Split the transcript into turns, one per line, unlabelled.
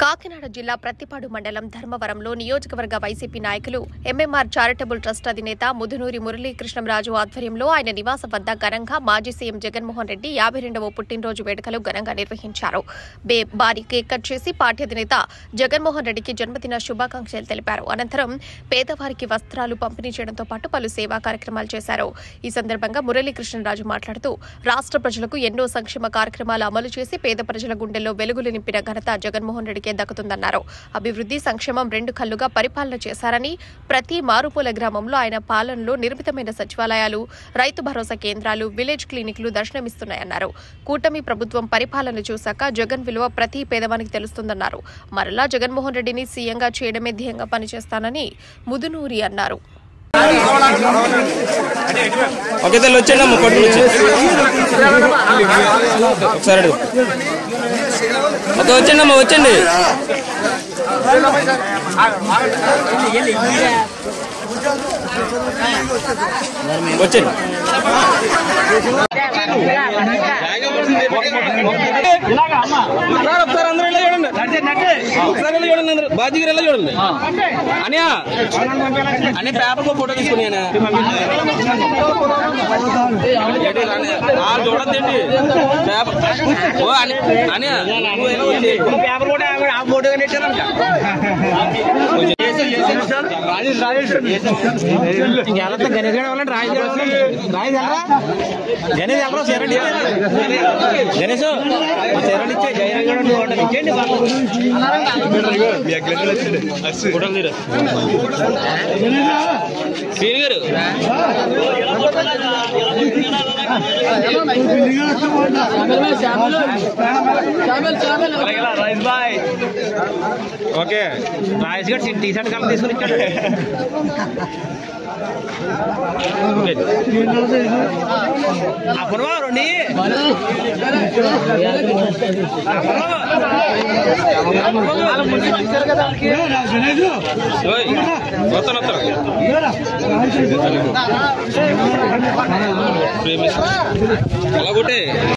కాకినాడ జిల్లా ప్రత్తిపాడు మండలం ధర్మవరంలో నియోజకవర్గ వైసీపీ నాయకులు ఎంఎంఆర్ చారిటబుల్ ట్రస్ట్ అధినేత ముదునూరి మురళీకృష్ణంరాజు ఆధ్వర్యంలో ఆయన నివాసం వద్ద ఘనంగా మాజీ సీఎం జగన్మోహన్ రెడ్డి 52వ పుట్టినరోజు వేడుకలు ఘనంగా నిర్వహించారు. భారీ కేక్ కట్ చేసి పార్టీ అధినేత జగన్మోహన్ రెడ్డికి జన్మదిన శుభాకాంక్షలు తెలిపారు. అనంతరం పేదవారికి వస్త్రాలు పంపిణీ చేయడంతో పాటు పలు సేవా కార్యక్రమాలు చేశారు. ఈ సందర్భంగా మురళీకృష్ణంరాజు మాట్లాడుతూ రాష్ట్ర ప్రజలకు ఎన్నో సంక్షేమ కార్యక్రమాలు అమలు చేసి పేద ప్రజల గుండెల్లో వెలుగులు నింపిన ఘనత జగన్మోహన్ రెడ్డికి దక్కుతుందన్నారు. అభివృద్ధి సంక్షేమం రెండు కళ్లుగా పరిపాలన చేశారని, ప్రతి మారుమూల గ్రామంలో ఆయన పాలనలో నిర్మితమైన సచివాలయాలు, రైతు భరోసా కేంద్రాలు, విలేజ్ క్లినిక్లు దర్శనమిస్తున్నాయన్నారు. కూటమి ప్రభుత్వం పరిపాలన చూశాక జగన్ విలువ ప్రతి పేదవానికి తెలుస్తుందన్నారు. మరలా జగన్మోహన్ రెడ్డిని సీఎంగా చేయడమే ధ్యేయంగా పనిచేస్తానని ముదునూరి అన్నారు.
వచ్చండి వచ్చండి వచ్చండి ఒకసారి అందరూ ఇలా చూడండి, ఒకసారి ఇలా చూడండి, అందరూ బాజీగారు ఇలా చూడండి. అనియా అని పేపర్ ఫోటో తీసుకుని చూడద్దండి పేపర్ అనియా పేపర్ కూడా ఫోటో ఇచ్చారంట. గణేష్ ఓకే రాజేష్ గారు టీ షర్ట్ కలర్ తీసుకుని ఇచ్చాడు. అప్పుడు రండి అలాగొట్టే